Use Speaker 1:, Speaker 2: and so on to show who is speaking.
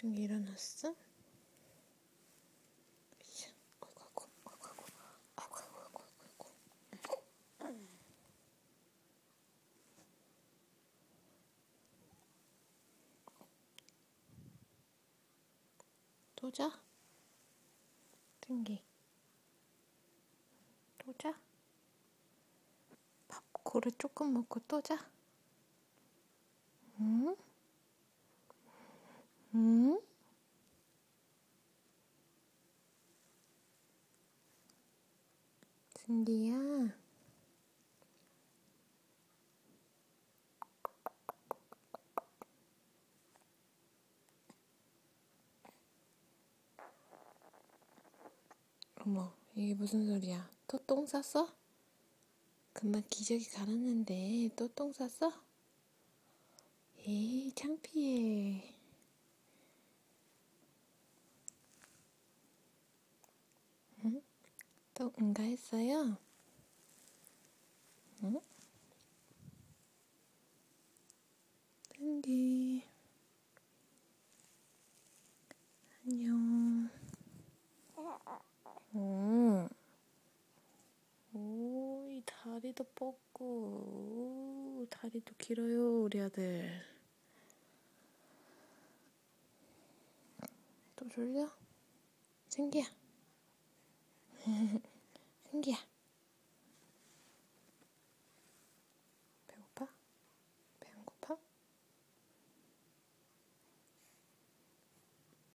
Speaker 1: 승기 일어났어? 아이고. 또 자? 승기 또 자? 밥 고래 조금 먹고 또 자? 응? 응? 승기야, 어머, 이게 무슨 소리야? 또 똥 쌌어? 금방 기저귀 갈았는데 또 똥 쌌어? 에이, 창피해. 응? 또 응가했어요? 응? 승기 안녕. 오, 다리도 뻗고, 다리도 길어요, 우리 아들. 또 졸려? 승기야. 승기야.